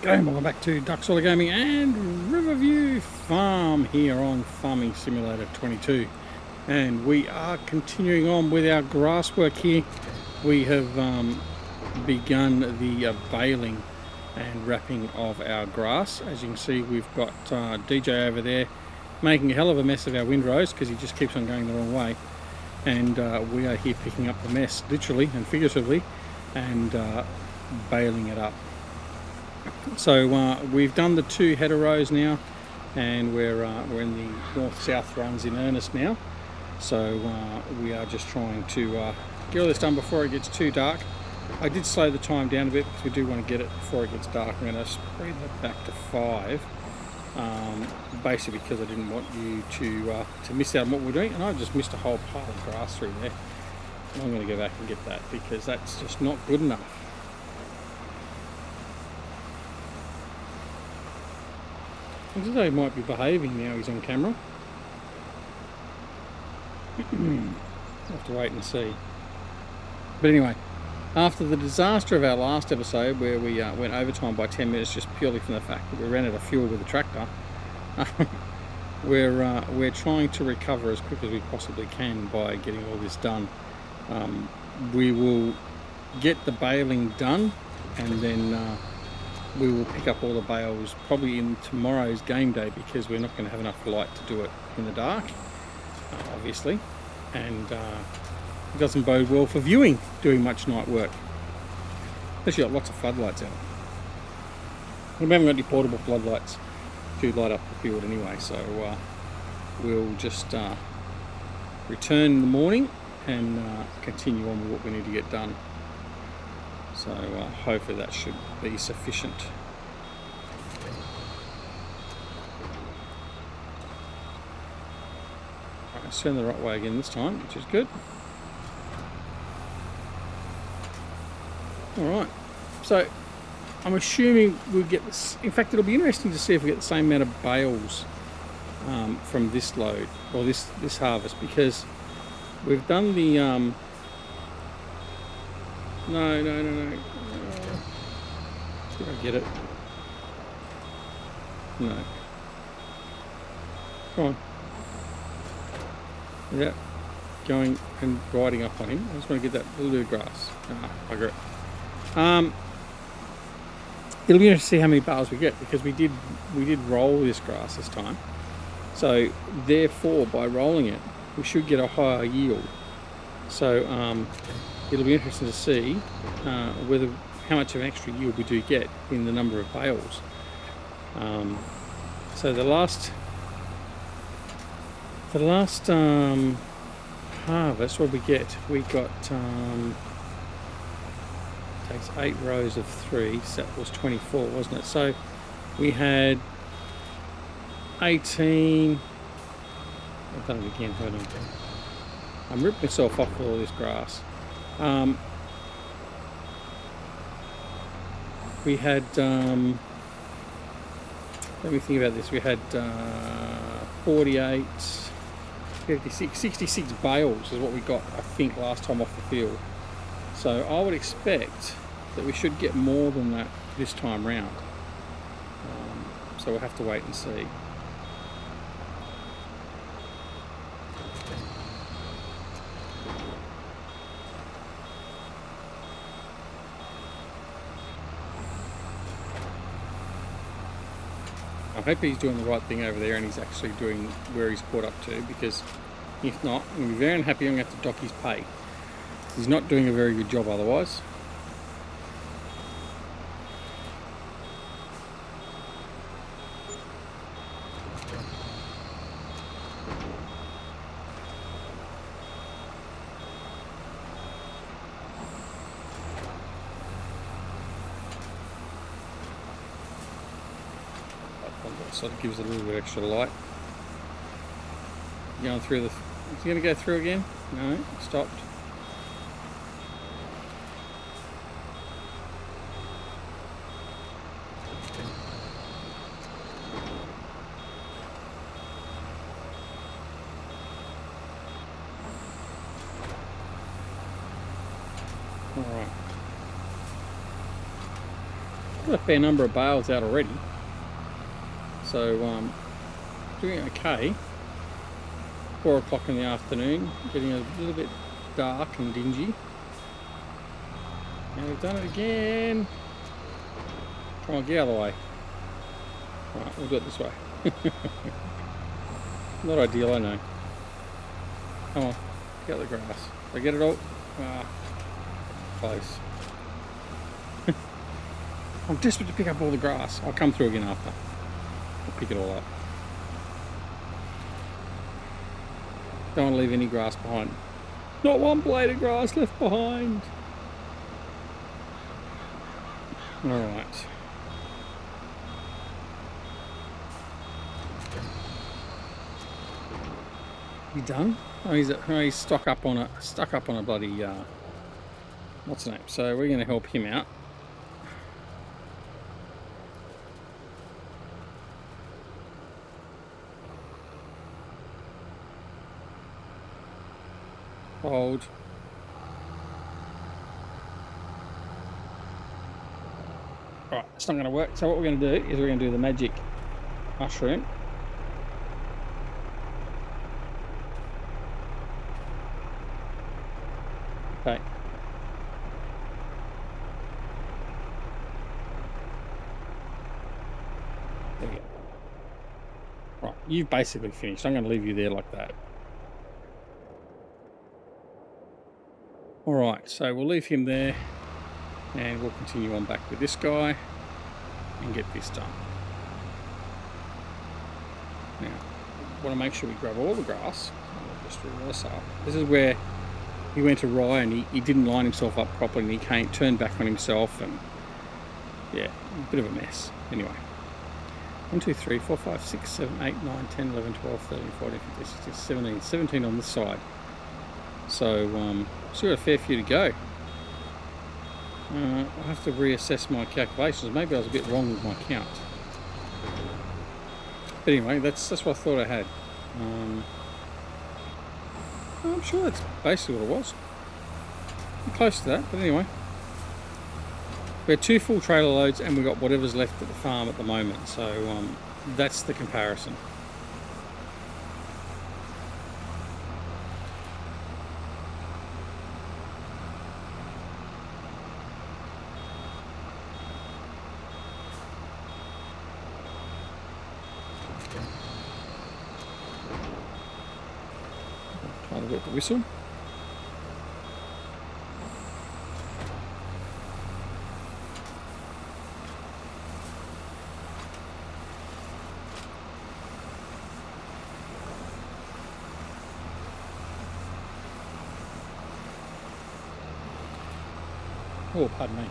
G'day, welcome back to Duck Solar Gaming and Riverview Farm here on Farming Simulator 22, and we are continuing on with our grass work here. We have begun the baling and wrapping of our grass. As you can see, we've got DJ over there making a hell of a mess of our windrows because he just keeps on going the wrong way, and we are here picking up the mess literally and figuratively and baling it up. So we've done the 2 header rows now, and we're in the north-south runs in earnest now. So we are just trying to get all this done before it gets too dark. I did slow the time down a bit because we do want to get it before it gets dark. I'm going to spread that back to 5, basically because I didn't want you to miss out on what we're doing, and I just missed a whole pile of grass through there. And I'm going to go back and get that because that's just not good enough. Looks as though he might be behaving now he's on camera. We'll have to wait and see. But anyway, after the disaster of our last episode where we went overtime by 10 minutes just purely from the fact that we ran out of fuel with the tractor, we're trying to recover as quick as we possibly can by getting all this done. We will get the baling done, and then we will pick up all the bales probably in tomorrow's game day because we're not going to have enough light to do it in the dark, obviously, and it doesn't bode well for viewing doing much night work. Especially got lots of floodlights out. We haven't got any portable floodlights to light up the field anyway, so we'll just return in the morning and continue on with what we need to get done. So hopefully that should be sufficient. Right, let's turn the right way again this time, which is good. Alright, so I'm assuming we'll get this. In fact, it'll be interesting to see if we get the same amount of bales from this load, or this harvest, because we've done the No. Did I get it? No. Come on. Without going and riding up on him, I just want to get that little bit of grass. I got it. It'll be interesting to see how many bales we get, because we did roll this grass this time. So therefore, by rolling it, we should get a higher yield. So it'll be interesting to see how much of an extra yield we do get in the number of bales. So the last harvest, what we get? We got takes 8 rows of 3, so that was 24, wasn't it? So we had 18. I've done it again. Hold on. I'm ripping myself off with all this grass. We had, let me think about this, we had 48, 56, 66 bales is what we got, I think, last time off the field. So I would expect that we should get more than that this time round. So we'll have to wait and see. I hope he's doing the right thing over there and he's actually doing where he's caught up to, because if not, I'm going to be very unhappy. I'm going to have to dock his pay. He's not doing a very good job otherwise. So it gives it a little bit extra light. Going through the... Is he going to go through again? No, stopped. Alright. got a fair number of bales out already. So doing okay. 4 o'clock in the afternoon, getting a little bit dark and dingy. And we've done it again. Come on, get out of the way. Right, we'll do it this way. Not ideal, I know. Come on, get out the grass. Did I get it all? Ah, close. I'm desperate to pick up all the grass. I'll come through again after. I'll pick it all up. Don't want to leave any grass behind. Not one blade of grass left behind. Alright. You done? Oh, he's stuck up on a bloody what's the name? So we're going to help him out. Hold. Alright, it's not going to work. So what we're going to do is we're going to do the magic mushroom. Okay. There we go. Right, you've basically finished. I'm going to leave you there like that. Alright, so we'll leave him there and we'll continue on back with this guy and get this done. Now, I want to make sure we grab all the grass. I'll just reverse up. This is where he went awry and he didn't line himself up properly and he turned back on himself and yeah, a bit of a mess. Anyway, 1, 2, 3, 4, 5, 6, 7, 8, 9, 10, 11, 12, 13, 14, 15, 16, 17, 17 on this side. So, still got a fair few to go. I'll have to reassess my calculations. Maybe I was a bit wrong with my count. But anyway, that's what I thought I had. I'm sure that's basically what it was. Close to that, but anyway. We had 2 full trailer loads and we got whatever's left at the farm at the moment. So that's the comparison. Trying to get the whistle. Oh, pardon me.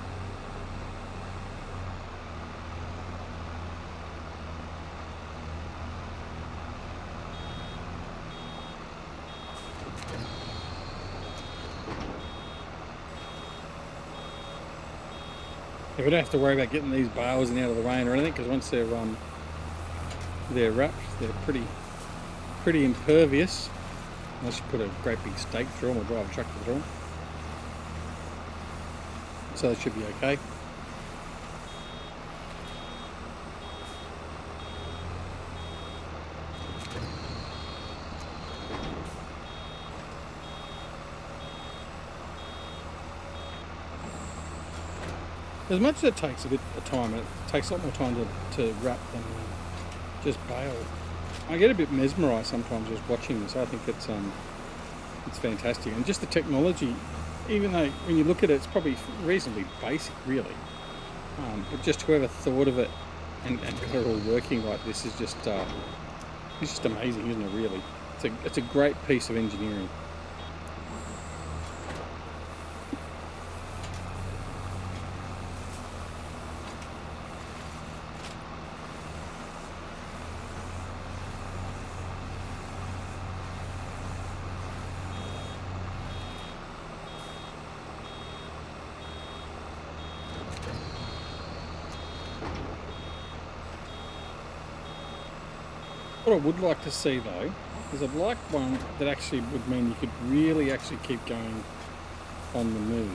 Yeah, we don't have to worry about getting these bales in out of the rain or anything, because once they're wrapped, they're pretty impervious. Unless you put a great big stake through them or drive a tractor through them. So it should be okay. As much as it takes a bit of time, it takes a lot more time to wrap than just bale. I get a bit mesmerised sometimes just watching this. I think it's fantastic, and just the technology. Even though when you look at it, it's probably reasonably basic, really. But just whoever thought of it and got it all working like this is just it's just amazing, isn't it? Really, it's a great piece of engineering. What I would like to see though is I'd like one that actually would mean you could really actually keep going on the move.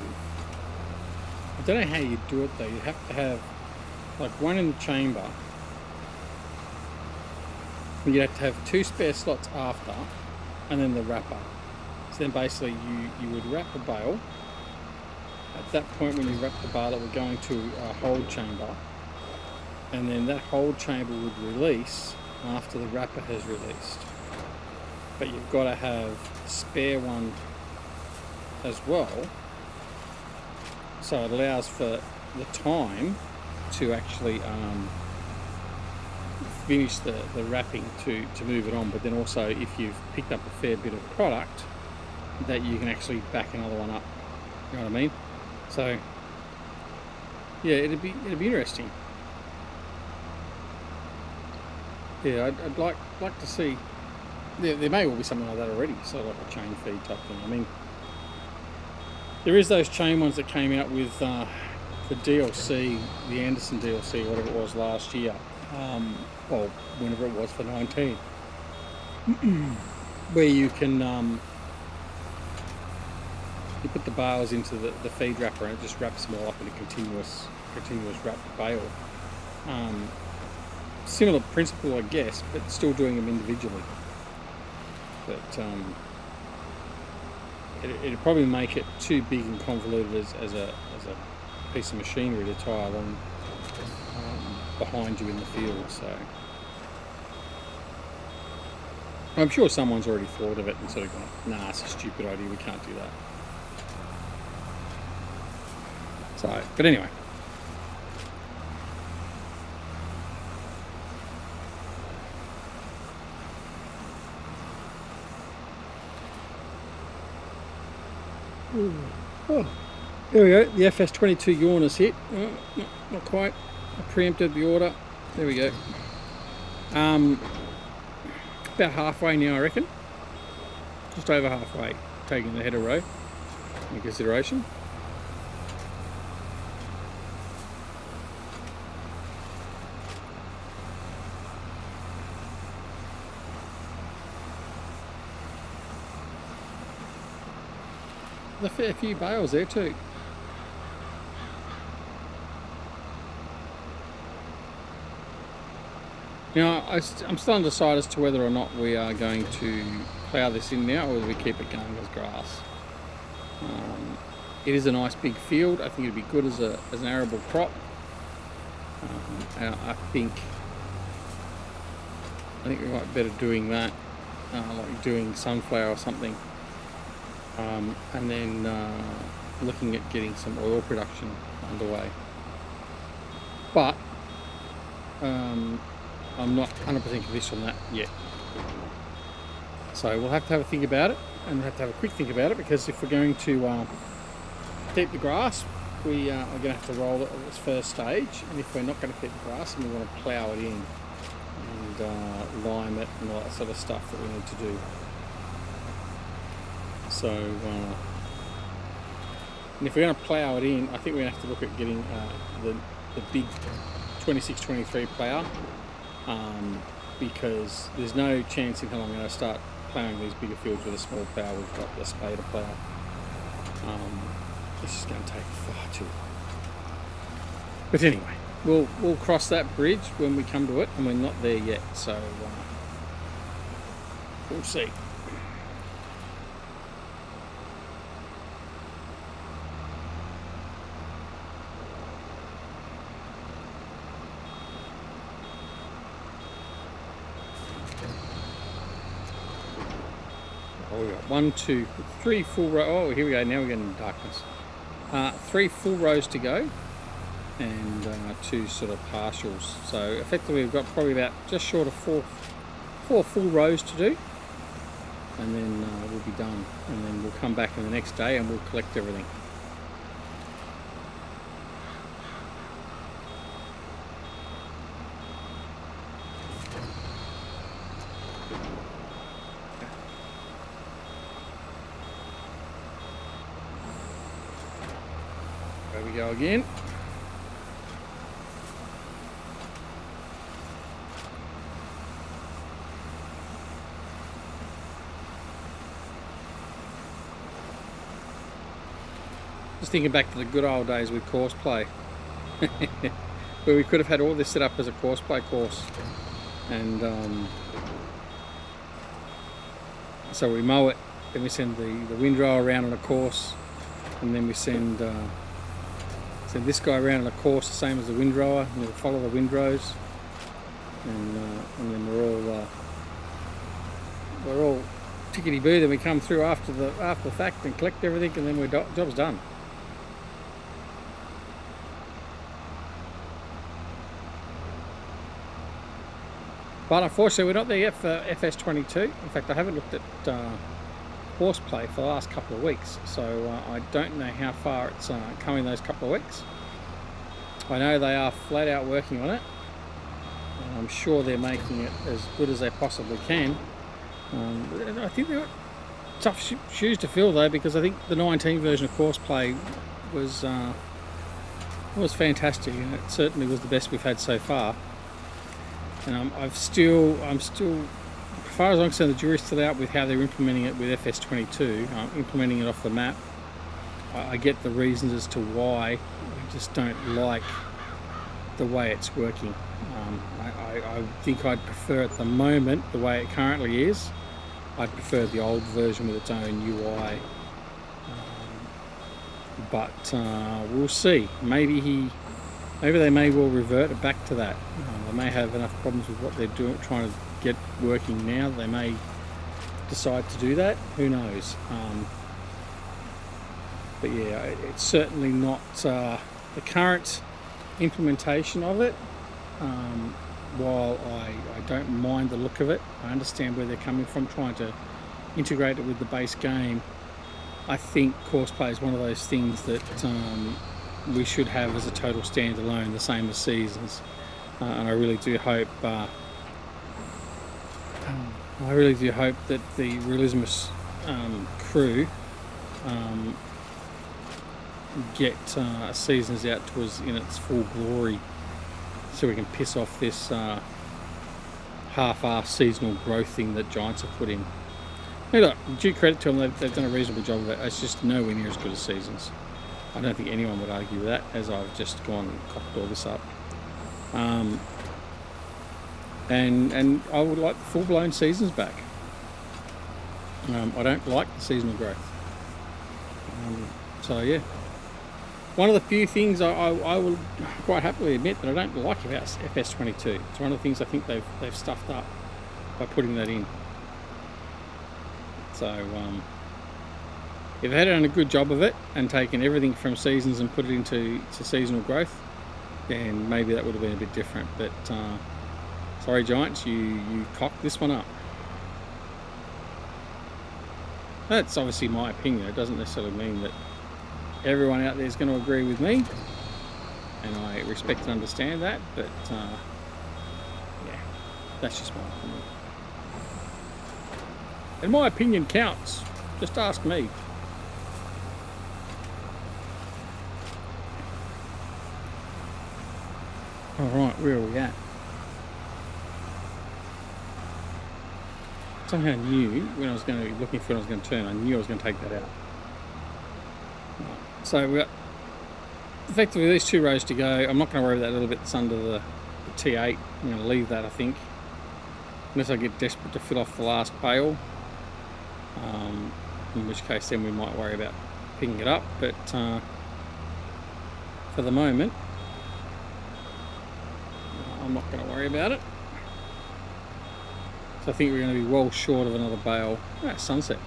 I don't know how you do it though. You'd have to have like one in the chamber, you have to have 2 spare slots after, and then the wrapper. So then basically you would wrap a bale. At that point when you wrap the bale, it would go into a hold chamber, and then that hold chamber would release after the wrapper has released. But you've got to have a spare one as well, so it allows for the time to actually finish the wrapping to move it on, but then also if you've picked up a fair bit of product, that you can actually back another one up. You know what I mean? So yeah, it'd be interesting. Yeah, I'd like to see. There may well be something like that already, so like a chain feed type thing. I mean, there is those chain ones that came out with the DLC, the Anderson DLC, whatever it was last year, or whenever it was for 19, where you can you put the bales into the feed wrapper and it just wraps them all up in a continuous wrapped bale. Similar principle, I guess, but still doing them individually. But it'd probably make it too big and convoluted as a piece of machinery to tie along behind you in the field. So I'm sure someone's already thought of it and sort of gone, nah, it's a stupid idea, we can't do that. So, but anyway. Oh, there we go. The FS22 yawner's hit. Oh, not quite. I preempted the order. There we go. About halfway now, I reckon. Just over halfway, taking the header row into consideration. There's a fair few bales there too. Now, I'm still undecided as to whether or not we are going to plough this in now or whether we keep it going as grass. It is a nice big field. I think it'd be good as an arable crop. I think we might be better doing that, like doing sunflower or something. And then looking at getting some oil production underway. But I'm not 100% convinced on that yet. So we'll have to have a think about it, and we'll have to have a quick think about it, because if we're going to keep the grass, we are going to have to roll it at this first stage, and if we're not going to keep the grass and we want to plough it in and lime it and all that sort of stuff that we need to do. So, and if we're going to plough it in, I think we're going to have to look at getting the big 26-23 plough, because there's no chance in hell I'm going to start ploughing these bigger fields with a small plough. We've got the spader plough. This is going to take far too long. But anyway, we'll cross that bridge when we come to it, and we're not there yet, so we'll see. Oh, we got 1, 2, 3 full rows. Oh, here we go. Now we're getting darkness. 3 full rows to go, and 2 sort of partials. So effectively, we've got probably about just short of 4 full rows to do, and then we'll be done. And then we'll come back in the next day and we'll collect everything. There we go again. Just thinking back to the good old days with course play. where we could have had all this set up as a course by course. And so we mow it, then we send the windrower around on a course, and then we send this guy around on a course the same as the windrower, and we'll follow the windrows, and then we're all tickety-boo. Then we come through after the fact and collect everything, and then job's done. But unfortunately, we're not there yet for FS22. In fact, I haven't looked at horseplay for the last couple of weeks, so I don't know how far it's come in those couple of weeks. I know they are flat out working on it, and I'm sure they're making it as good as they possibly can. I think they've got tough shoes to fill though, because I think the 19 version of horseplay was fantastic, and it certainly was the best we've had so far. And I'm still, as far as I'm concerned, the jury's still out with how they're implementing it with FS22, implementing it off the map. I get the reasons as to why. I just don't like the way it's working. I think I'd prefer at the moment, the way it currently is, I'd prefer the old version with its own UI. But we'll see. Maybe they may well revert it back to that. They may have enough problems with what they're trying to get working now. They may decide to do that. Who knows? But yeah, it's certainly not the current implementation of it. While I don't mind the look of it, I understand where they're coming from, trying to integrate it with the base game. I think courseplay is one of those things that we should have as a total standalone, the same as seasons. And I really do hope that the Realismus crew get seasons out to us in its full glory, so we can piss off this half-assed seasonal growth thing that Giants have put in. Hey, look, due credit to them, they've done a reasonable job of it. It's just nowhere near as good as seasons. I don't think anyone would argue with that, as I've just gone and cocked all this up. And I would like full-blown seasons back. I don't like the seasonal growth. So yeah, one of the few things I will quite happily admit that I don't like about FS22. It's one of the things I think they've stuffed up by putting that in. So if they had done a good job of it and taken everything from seasons and put it into seasonal growth, then maybe that would have been a bit different. But sorry, Giants, you cocked this one up. That's obviously my opinion. It doesn't necessarily mean that everyone out there is going to agree with me, and I respect and understand that, but yeah, that's just my opinion. And my opinion counts. Just ask me. Alright, where are we at? Somehow knew when I was going to be looking for when I was going to turn, I knew I was going to take that out. Right. So we've got effectively these two rows to go. I'm not going to worry about that little bit that's under the T8. I'm going to leave that, I think, unless I get desperate to fill off the last bale, in which case then we might worry about picking it up. But for the moment, I'm not going to worry about it. So I think we're going to be well short of another bale. Ah, sunset.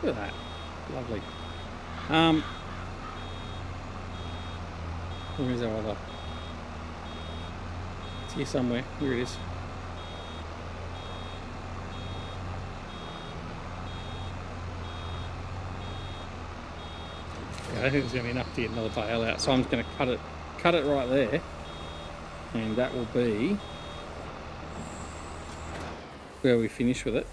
Look at that. Lovely. Where's our other? It's here somewhere. Here it is. Yeah, I don't think there's going to be enough to get another bale out, so I'm just going to cut it right there, and that will be where we finish with it.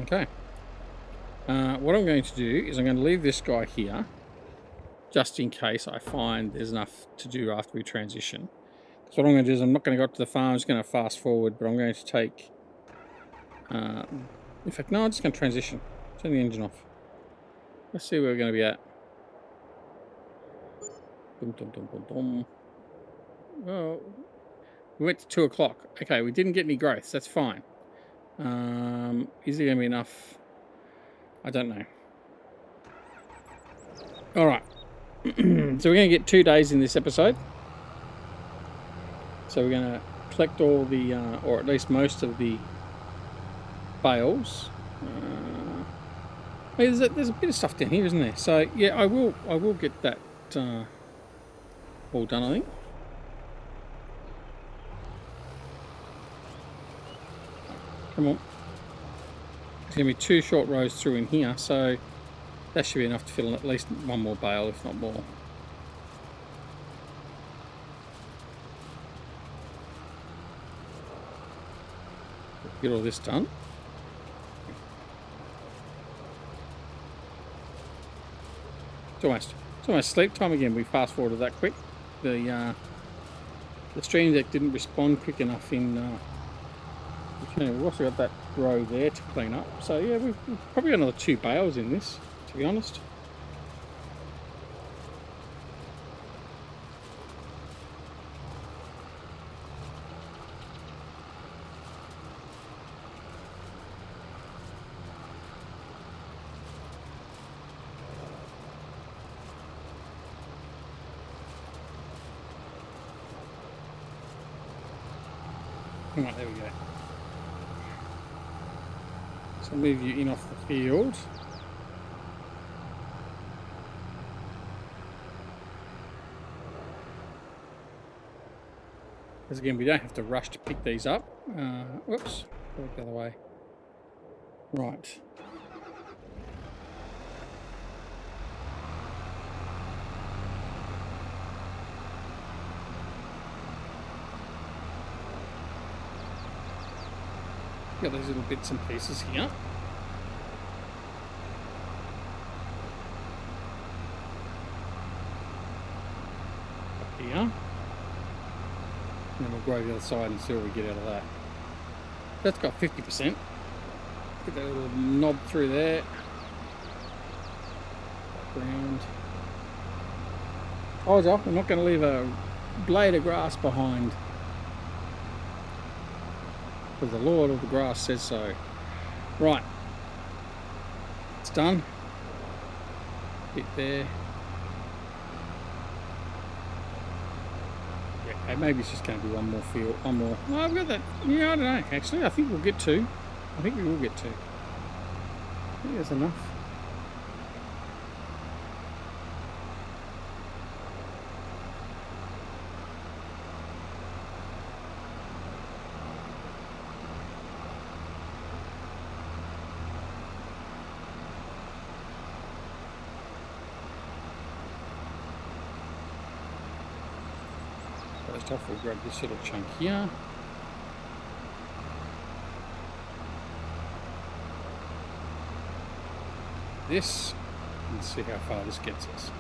Okay. What I'm going to do is I'm going to leave this guy here, just in case I find there's enough to do after we transition. So what I'm going to do is I'm not going to go up to the farm, I'm just going to fast forward, but I'm going to take... in fact, no, I'm just going to transition. Turn the engine off. Let's see where we're going to be at. Dum, dum, dum, dum, dum. Well, we went to 2 o'clock. Okay, we didn't get any growth, so that's fine. Is there going to be enough? I don't know. All right. So we're going to get 2 days in this episode. So we're going to collect all the, or at least most of the bales. There's a bit of stuff down here, isn't there? So yeah, I will get that all done, I think. Come on. There's going to be 2 short rows through in here, so that should be enough to fill in at least 1 more bale, if not more. Get all this done. It's almost sleep time again. We fast forwarded that quick. The stream deck didn't respond quick enough in. We've also got that row there to clean up. So yeah, we've probably got another 2 bales in this, to be honest. Right, there we go. So move you in off the field. Because again, we don't have to rush to pick these up. Whoops, go the other way. Right. Got these little bits and pieces here. Up here. And then we'll grow the other side and see what we get out of that. That's got 50%. Get that little knob through there. Ground. Oh, we're not going to leave a blade of grass behind. Because the Lord of the Grass says so. Right. It's done. Bit there. Yeah, okay, maybe it's just going to be 1 more field. 1 more. Oh, I've got that. Yeah, I don't know. Actually, I think we'll get 2. I think we will get 2. I think that's enough. First off, we'll grab this little chunk here. This, and see how far this gets us.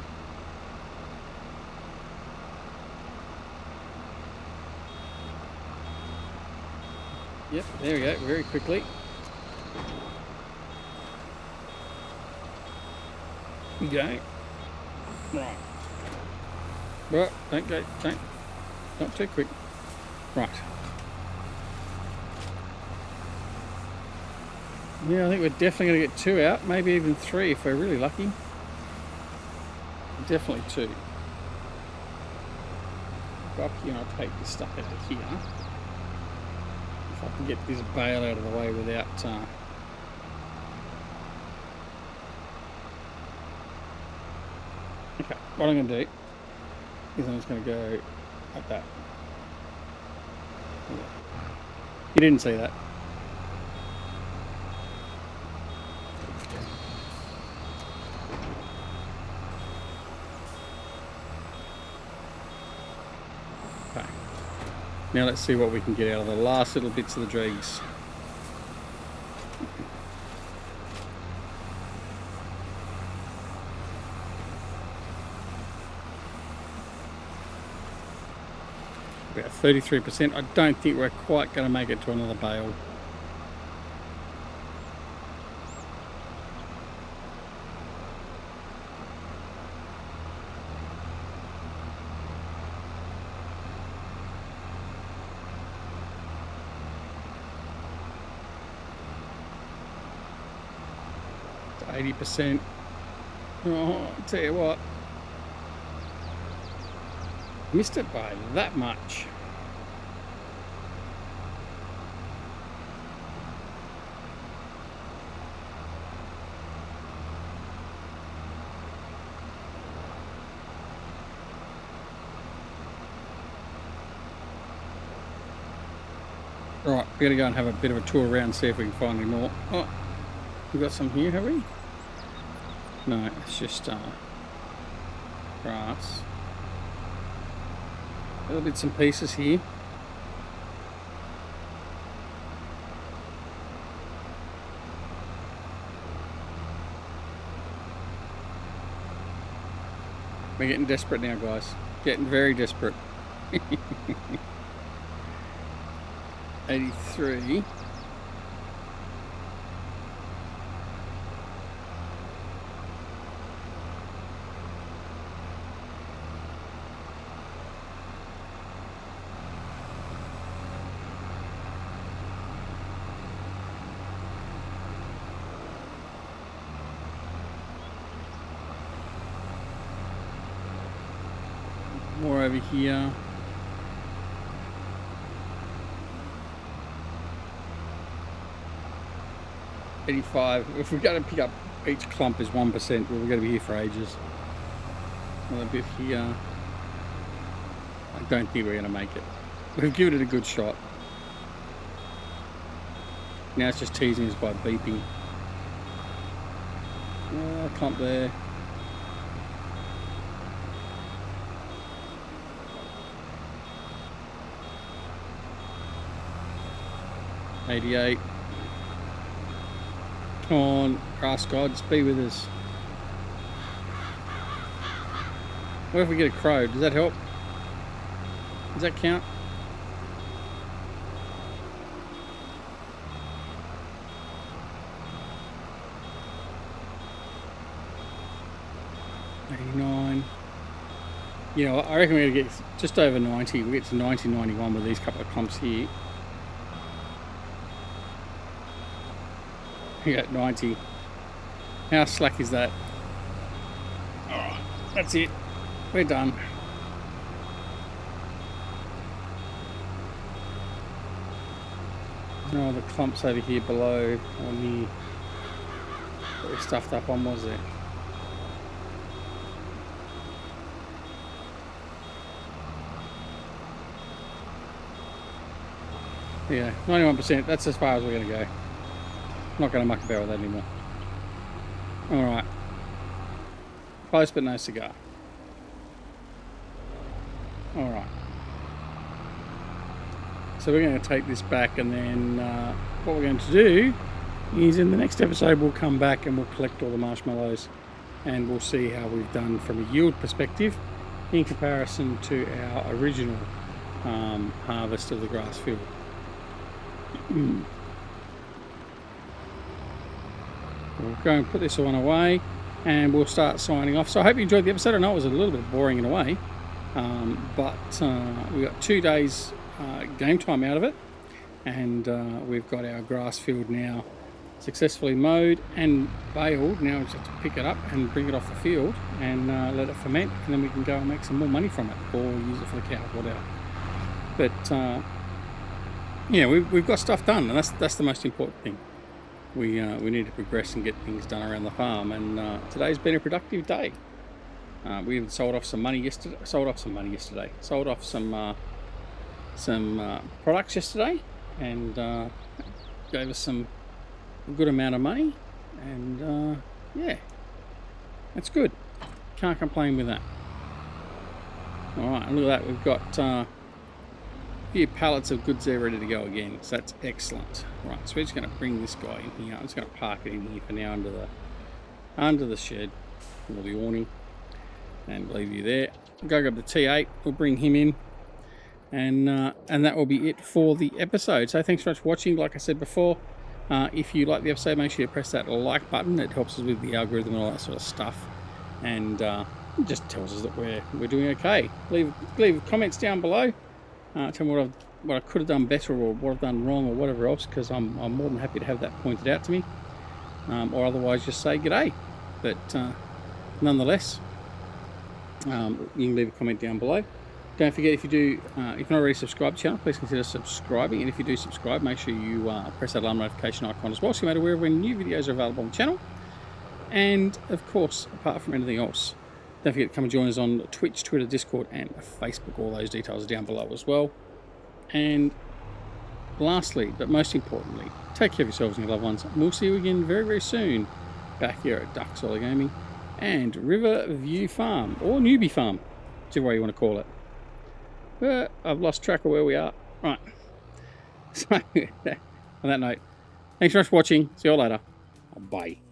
Yep, there we go, very quickly. We go. Right. Well, don't go, not too quick. Right. Yeah, I think we're definitely going to get 2 out, maybe even 3 if we're really lucky. Definitely 2. Go up here and I'll take this stuff out of here. If I can get this bale out of the way without... Okay, what I'm going to do is I'm just going to go like that. You didn't see that. Okay. Now let's see what we can get out of the last little bits of the dregs. About 33%. I don't think we're quite going to make it to another bale. It's 80%. Oh, I'll tell you what. Missed it by that much. Right, we're going to go and have a bit of a tour around, see if we can find any more. Oh, we've got some here, have we? No, it's just grass. Little bits and pieces here. We're getting desperate now, guys. Getting very desperate. 83. More over here. If we're going to pick up each clump is 1%, well, we're going to be here for ages. Another bit here. I don't think we're going to make it. We've given it a good shot. Now it's just teasing us by beeping. Clump there. '88. Come on, grass gods, be with us. What if we get a crow? Does that help? Does that count? '89. You know, I reckon we're going to get just over 90. We get to 90, 91 with these couple of clumps here. We got 90. How slack is that? Alright, that's it. We're done. There's no other clumps over here below or near that we stuffed up on, was there? Yeah, 91%. That's as far as we're going to go. Not going to muck about with that anymore. Alright. Close but no cigar. Alright. So we're going to take this back, and then what we're going to do is in the next episode we'll come back and we'll collect all the marshmallows, and we'll see how we've done from a yield perspective in comparison to our original harvest of the grass field. We'll go and put this one away and we'll start signing off. So I hope you enjoyed the episode. I know it was a little bit boring in a way, but we got 2 days game time out of it, and we've got our grass field now successfully mowed and baled. Now we just have to pick it up and bring it off the field and let it ferment, and then we can go and make some more money from it, or use it for the cows, whatever. But yeah, we've got stuff done, and that's the most important thing. We need to progress and get things done around the farm, and today's been a productive day. We even sold off some money yesterday. Sold off some products yesterday, and gave us a good amount of money, and yeah, that's good. Can't complain with that. All right, look at that. We've got a few pallets of goods there ready to go again, so that's excellent. Right, so we're just going to bring this guy in here. I'm just going to park it in here for now under the shed or the awning, and leave you there. Go grab the T8. We'll bring him in, And that will be it for the episode. So thanks so much for watching. Like I said before, if you like the episode, make sure you press that like button. It helps us with the algorithm and all that sort of stuff, and it just tells us that we're doing okay. Leave comments down below. Tell me what I could have done better, or what I've done wrong, or whatever else, because I'm more than happy to have that pointed out to me. Or otherwise just say g'day. But nonetheless, you can leave a comment down below. Don't forget, if you're not already subscribed to the channel, please consider subscribing. And if you do subscribe, make sure you press that alarm notification icon as well, so you're made aware of when new videos are available on the channel. And of course, apart from anything else, don't forget to come and join us on Twitch, Twitter, Discord, and Facebook. All those details are down below as well. And lastly, but most importantly, take care of yourselves and your loved ones. And we'll see you again very, very soon back here at Duck Solar Gaming and Riverview Farm, or Newbie Farm, whichever way you want to call it. I've lost track of where we are. Right. So, on that note, thanks very much for watching. See you all later. Bye.